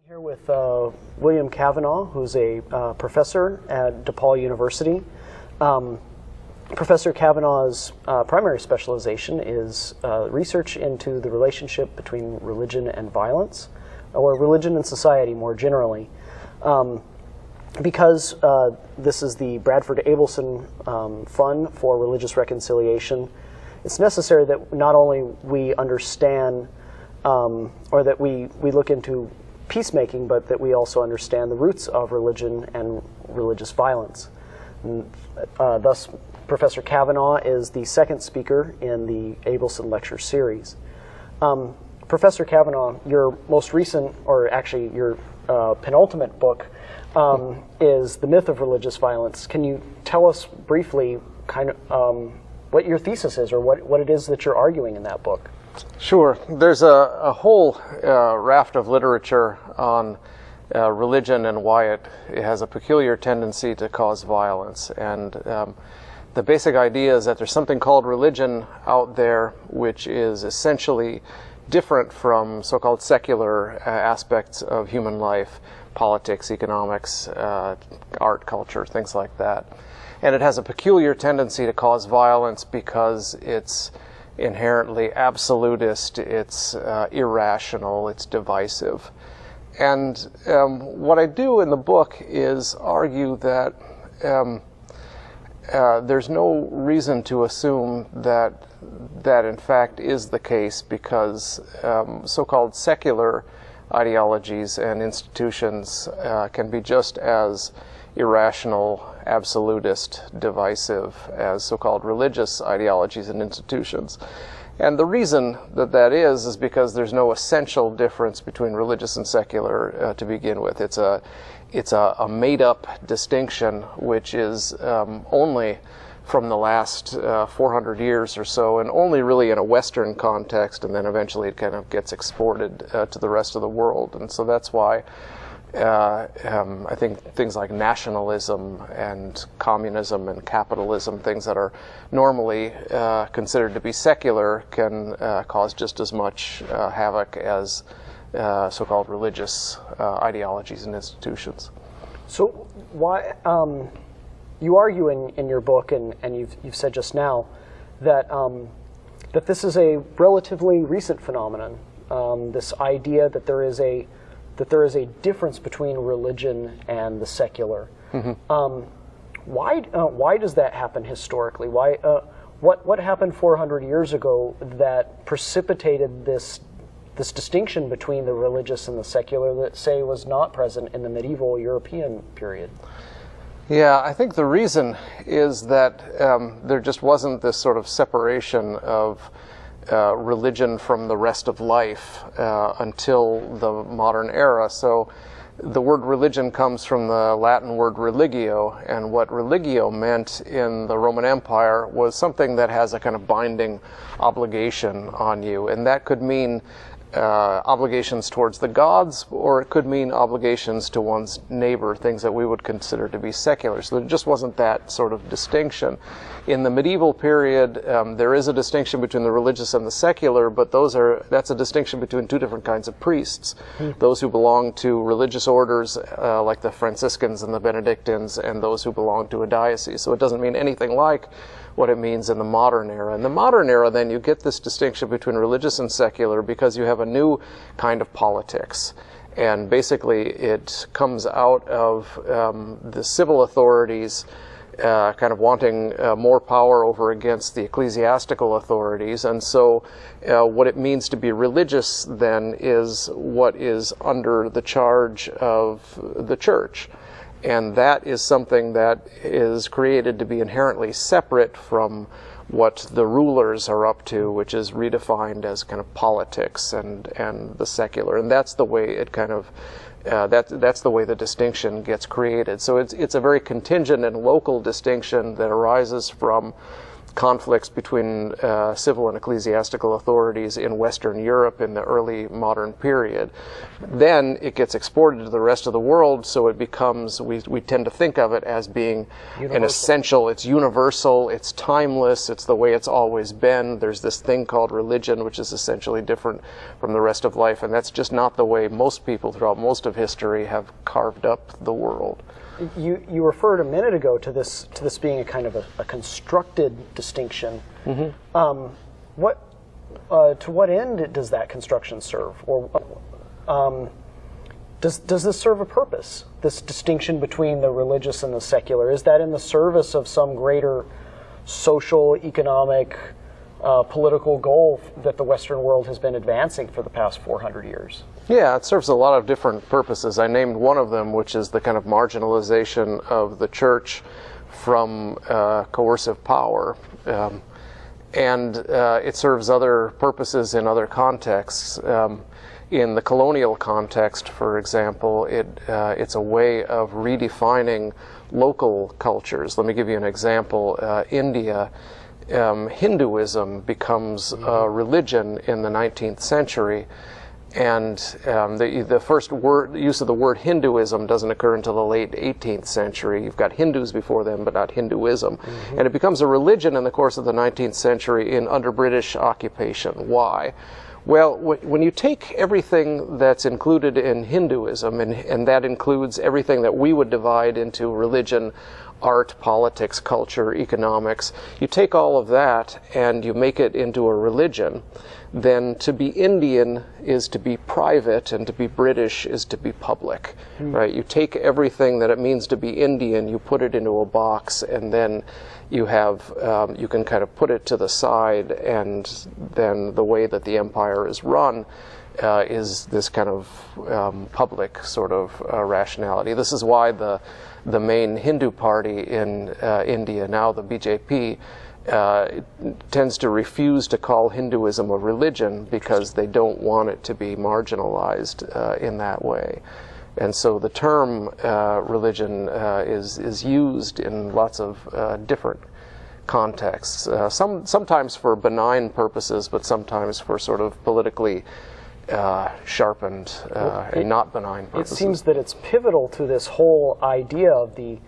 Here with William Cavanaugh, who's a professor at DePaul University. Professor Cavanaugh's primary specialization is research into the relationship between religion and violence, or religion and society more generally. Because this is the Bradford Ableson Fund for Religious Reconciliation, it's necessary that not only we understand or that we look into peacemaking, but that we also understand the roots of religion and religious violence. And, thus, Professor Cavanaugh is the second speaker in the Ableson Lecture series. Professor Cavanaugh, your most recent, or actually your penultimate book, is The Myth of Religious Violence. Can you tell us briefly kind of what your thesis is, or what it is that you're arguing in that book? Sure. There's a whole raft of literature on religion and why it has a peculiar tendency to cause violence. And the basic idea is that there's something called religion out there which is essentially different from so-called secular aspects of human life, politics, economics, art, culture, things like that. And it has a peculiar tendency to cause violence because it's inherently absolutist, it's irrational, it's divisive. And what I do in the book is argue that there's no reason to assume that that in fact is the case, because so-called secular ideologies and institutions can be just as irrational, absolutist, divisive as so-called religious ideologies and institutions. And the reason that that is because there's no essential difference between religious and secular to begin with. It's a made-up distinction which is only from the last 400 years or so, and only really in a Western context, and then eventually it kind of gets exported to the rest of the world. And so that's why I think things like nationalism and communism and capitalism, things that are normally considered to be secular, can cause just as much havoc as so-called religious ideologies and institutions. So why you argue in your book, and you've said just now that that this is a relatively recent phenomenon. This idea that there is a difference between religion and the secular. Mm-hmm. Why does that happen historically? What happened 400 years ago that precipitated this distinction between the religious and the secular that, say, was not present in the medieval European period? Yeah, I think the reason is that there just wasn't this sort of separation of religion from the rest of life until the modern era. So the word religion comes from the Latin word religio, and what religio meant in the Roman Empire was something that has a kind of binding obligation on you, and that could mean obligations towards the gods, or it could mean obligations to one's neighbor, things that we would consider to be secular. So there just wasn't that sort of distinction. In the medieval period, there is a distinction between the religious and the secular, but that's a distinction between two different kinds of priests. Mm-hmm. Those who belong to religious orders, like the Franciscans and the Benedictines, and those who belong to a diocese. So it doesn't mean anything like what it means in the modern era. In the modern era, then, you get this distinction between religious and secular because you have a new kind of politics. And basically, it comes out of the civil authorities kind of wanting more power over against the ecclesiastical authorities. And so what it means to be religious, then, is what is under the charge of the church. And that is something that is created to be inherently separate from what the rulers are up to, which is redefined as kind of politics and the secular. And that's the way it kind of that's the way the distinction gets created. So it's a very contingent and local distinction that arises from conflicts between civil and ecclesiastical authorities in Western Europe in the early modern period. Then it gets exported to the rest of the world, so it becomes, we tend to think of it as being an essential, it's universal, it's timeless, it's the way it's always been. There's this thing called religion, which is essentially different from the rest of life, and that's just not the way most people throughout most of history have carved up the world. You referred a minute ago to this being a kind of a constructed distinction. To what end does that construction serve, or does this serve a purpose? This distinction between the religious and the secular, is that in the service of some greater social, economic, political goal that the Western world has been advancing for the past 400 years? Yeah, it serves a lot of different purposes. I named one of them, which is the kind of marginalization of the church from coercive power. And it serves other purposes in other contexts. In the colonial context, for example, it's a way of redefining local cultures. Let me give you an example. India, Hinduism becomes a religion in the 19th century. And the first use of the word Hinduism doesn't occur until the late 18th century. You've got Hindus before them, but not Hinduism. And it becomes a religion in the course of the 19th century under British occupation. Why? Well, when you take everything that's included in Hinduism, and that includes everything that we would divide into religion, art, politics, culture, economics, you take all of that and you make it into a religion, then to be Indian is to be private, and to be British is to be public, right? You take everything that it means to be Indian, you put it into a box, and then you have, you can kind of put it to the side, and then the way that the empire is run is this kind of public sort of rationality. This is why the main Hindu party in India, now the BJP, tends to refuse to call Hinduism a religion because they don't want it to be marginalized in that way. And so the term religion is used in lots of different contexts, sometimes for benign purposes, but sometimes for sort of politically sharpened and not benign purposes. It seems that it's pivotal to this whole idea of the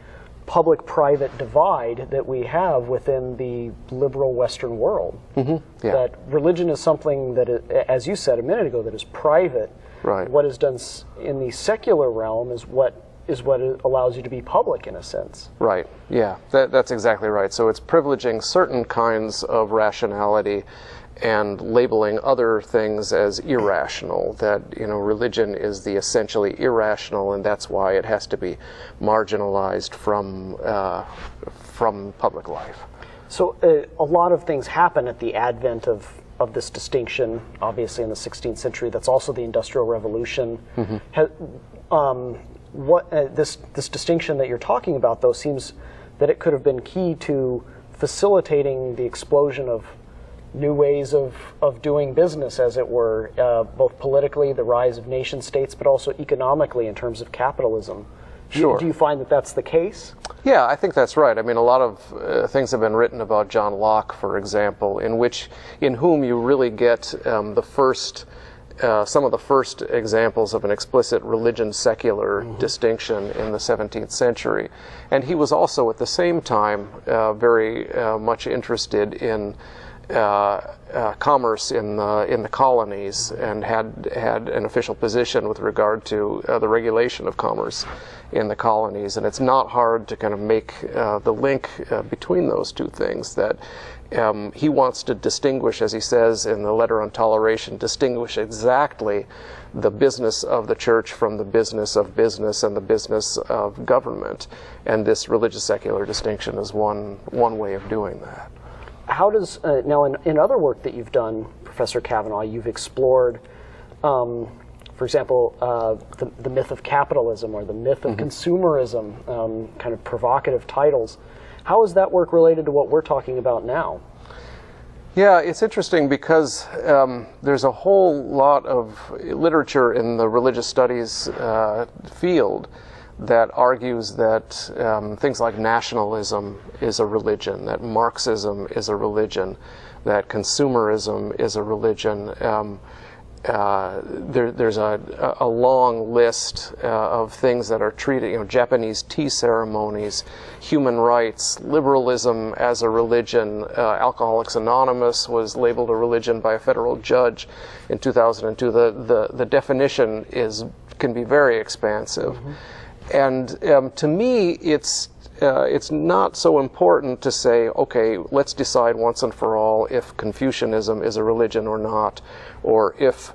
public-private divide that we have within the liberal Western world. That religion is something that, as you said a minute ago, that is private. Right. What is done in the secular realm is what allows you to be public, in a sense. Right. Yeah, that's exactly right. So it's privileging certain kinds of rationality and labeling other things as irrational, that, you know, religion is the essentially irrational, and that's why it has to be marginalized from public life. So a lot of things happen at the advent of this distinction, obviously in the 16th century. That's also the Industrial Revolution. This distinction that you're talking about, though, seems that it could have been key to facilitating the explosion of new ways of doing business, as it were, both politically, the rise of nation states, but also economically in terms of capitalism. Sure. Do you find that that's the case? Yeah, I think that's right. I mean, a lot of things have been written about John Locke, for example, in whom you really get some of the first examples of an explicit religion-secular distinction in the 17th century. And he was also at the same time very much interested in commerce in the colonies, and had an official position with regard to the regulation of commerce in the colonies. And it's not hard to kind of make the link between those two things, that he wants to distinguish, as he says in the Letter on Toleration, distinguish exactly the business of the church from the business of business and the business of government. And this religious secular distinction is one way of doing that. How does, now in other work that you've done, Professor Cavanaugh, you've explored, for example, the myth of capitalism or the myth of consumerism, kind of provocative titles. How is that work related to what we're talking about now? Yeah, it's interesting because there's a whole lot of literature in the religious studies field that argues that things like nationalism is a religion, that Marxism is a religion, that consumerism is a religion. There's a long list of things that are treated, Japanese tea ceremonies, human rights, liberalism as a religion. Alcoholics Anonymous was labeled a religion by a federal judge in 2002. The definition can be very expansive. Mm-hmm. And to me, it's not so important to say, okay, let's decide once and for all if Confucianism is a religion or not, or if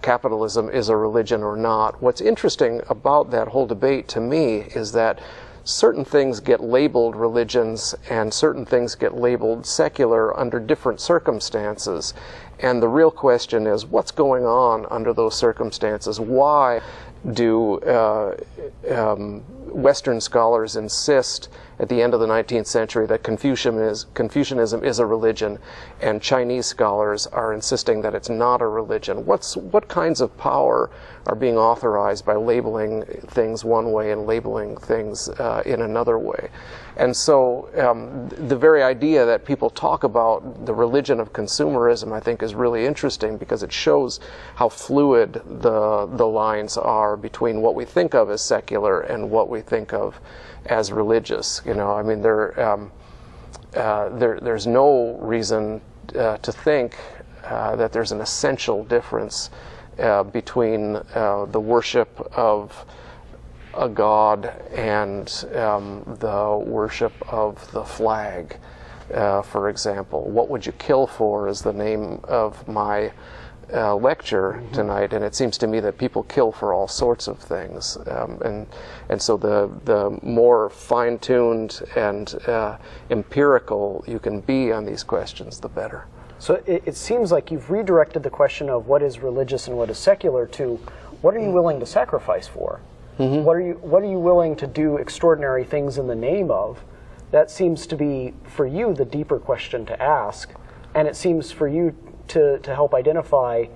capitalism is a religion or not. What's interesting about that whole debate to me is that certain things get labeled religions and certain things get labeled secular under different circumstances. And the real question is, what's going on under those circumstances? Why do Western scholars insist at the end of the 19th century that Confucianism is a religion, and Chinese scholars are insisting that it's not a religion? What kinds of power are being authorized by labeling things one way and labeling things in another way? And so the very idea that people talk about the religion of consumerism, I think, is really interesting, because it shows how fluid the lines are between what we think of as secular and what we think of as religious. I mean, there's no reason to think that there's an essential difference between the worship of a god and the worship of the flag, for example. What would you kill for is the name of my lecture tonight, and it seems to me that people kill for all sorts of things, and so the more fine-tuned and empirical you can be on these questions, the better. So it seems like you've redirected the question of what is religious and what is secular to what are you willing to sacrifice for? Mm-hmm. What are you willing to do extraordinary things in the name of? That seems to be, for you, the deeper question to ask, and it seems for you to help identify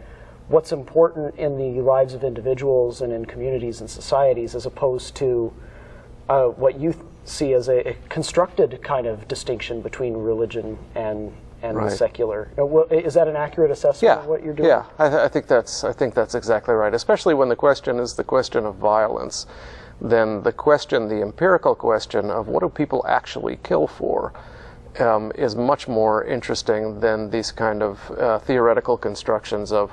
what's important in the lives of individuals and in communities and societies, as opposed to what you see as a constructed kind of distinction between religion and right. the secular. Is that an accurate assessment of what you're doing? Yeah, I think that's exactly right. Especially when the question is the question of violence, then the empirical question of what do people actually kill for, is much more interesting than these kind of theoretical constructions of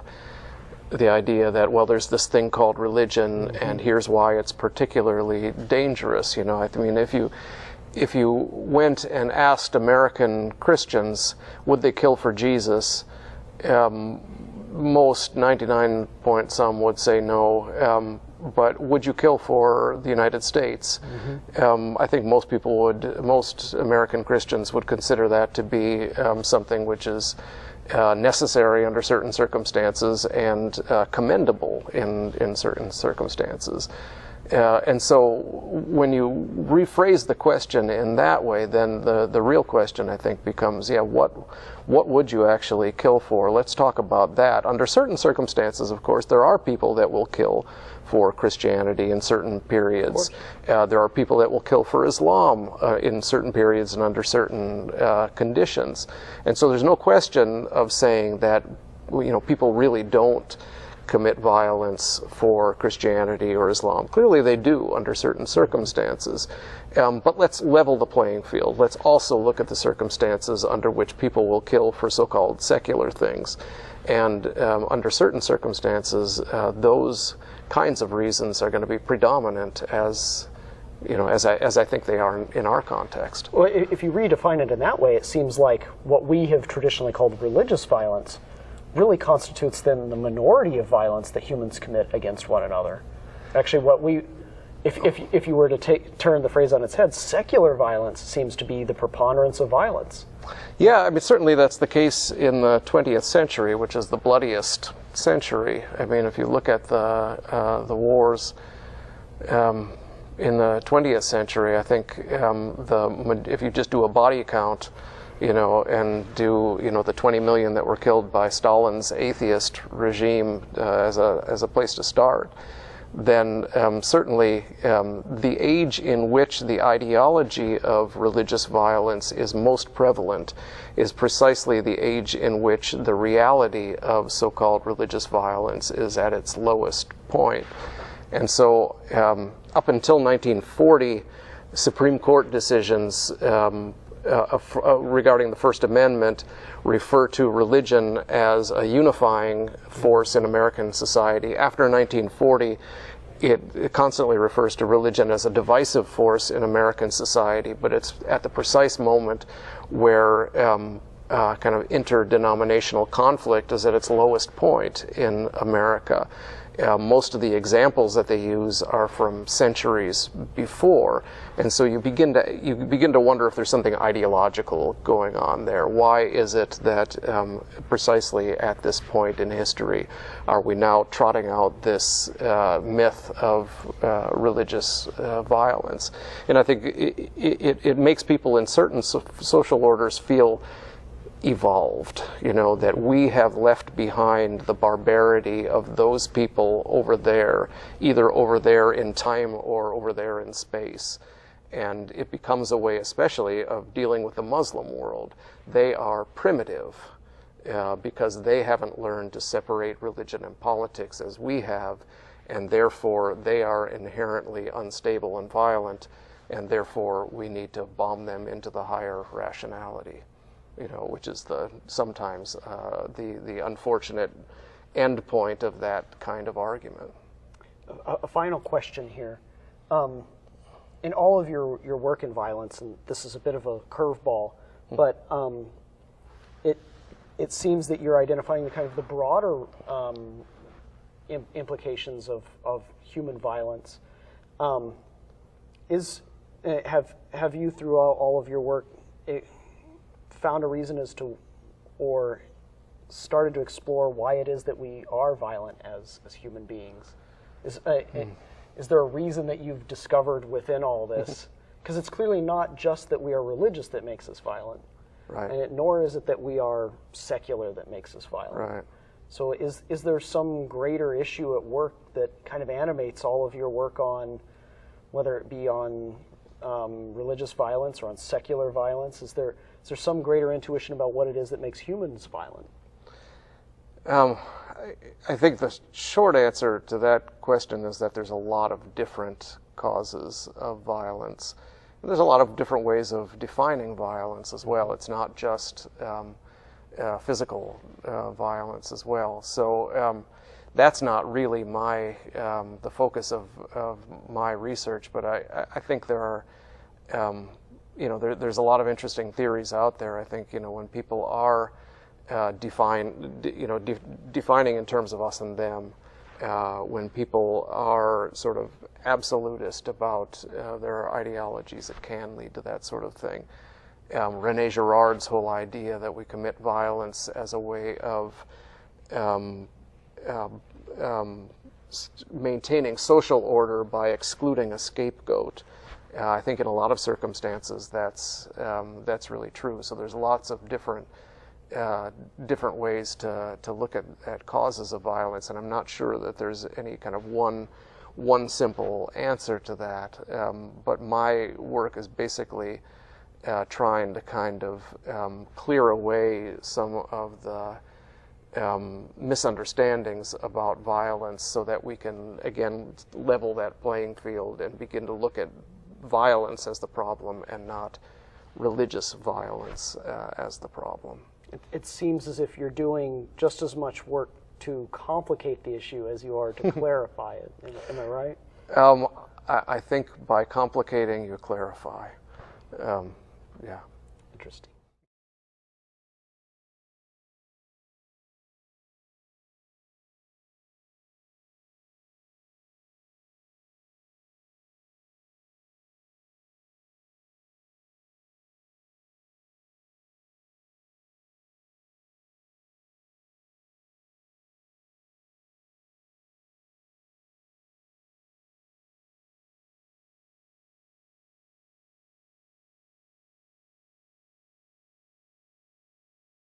the idea that, well, there's this thing called religion, mm-hmm. and here's why it's particularly dangerous. I mean, if you went and asked American Christians, would they kill for Jesus? Most 99 point some would say no. But would you kill for the United States? Mm-hmm. I think most American Christians would consider that to be something which is necessary under certain circumstances and commendable in certain circumstances. And so when you rephrase the question in that way, then the real question, I think, becomes, what would you actually kill for? Let's talk about that. Under certain circumstances, of course, there are people that will kill for Christianity in certain periods. There are people that will kill for Islam in certain periods and under certain conditions. And so there's no question of saying that people really don't commit violence for Christianity or Islam. Clearly they do under certain circumstances. But let's level the playing field. Let's also look at the circumstances under which people will kill for so-called secular things. And under certain circumstances, those kinds of reasons are going to be predominant as I think they are in our context. Well, if you redefine it in that way, it seems like what we have traditionally called religious violence really constitutes then the minority of violence that humans commit against one another. Actually, if you were to turn the phrase on its head, secular violence seems to be the preponderance of violence. Yeah, I mean, certainly that's the case in the 20th century, which is the bloodiest century. I mean, if you look at the wars in the 20th century, I think if you just do a body count, and do the 20 million that were killed by Stalin's atheist regime as a place to start, then certainly the age in which the ideology of religious violence is most prevalent is precisely the age in which the reality of so-called religious violence is at its lowest point. And so up until 1940, Supreme Court decisions regarding the First Amendment refer to religion as a unifying force in American society. After 1940, it constantly refers to religion as a divisive force in American society, but it's at the precise moment where kind of interdenominational conflict is at its lowest point in America. Most of the examples that they use are from centuries before, and so you begin to wonder if there's something ideological going on there. Why is it that precisely at this point in history are we now trotting out this myth of religious violence? And I think it makes people in certain social orders feel evolved, that we have left behind the barbarity of those people over there, either over there in time or over there in space. And it becomes a way especially of dealing with the Muslim world. They are primitive because they haven't learned to separate religion and politics as we have, and therefore they are inherently unstable and violent, and therefore we need to bomb them into the higher rationality. Which is sometimes the unfortunate end point of that kind of argument. A final question here. In all of your work in violence, and this is a bit of a curveball, but it seems that you're identifying the kind of the broader implications of human violence. Have you, throughout all of your work, found a reason as to, or started to explore why it is that we are violent as human beings? Is there a reason that you've discovered within all this? Because it's clearly not just that we are religious that makes us violent, right? And nor is it that we are secular that makes us violent. Right. So is there some greater issue at work that kind of animates all of your work on, whether it be on religious violence or on secular violence? Is there some greater intuition about what it is that makes humans violent? I think the short answer to that question is that there's a lot of different causes of violence. There's a lot of different ways of defining violence as well. It's not just physical violence as well. So that's not really the focus of my research, but I think there are there's a lot of interesting theories out there. I think when people are defining in terms of us and them, when people are sort of absolutist about their ideologies, it can lead to that sort of thing. René Girard's whole idea that we commit violence as a way of maintaining social order by excluding a scapegoat. I think in a lot of circumstances that's really true. So there's lots of different ways to look at causes of violence, and I'm not sure that there's any kind of one simple answer to that. But my work is basically trying to kind of clear away some of the misunderstandings about violence so that we can, again, level that playing field and begin to look at violence as the problem and not religious violence as the problem. It seems as if you're doing just as much work to complicate the issue as you are to clarify it. Am I right? I think by complicating, you clarify. Yeah. Interesting.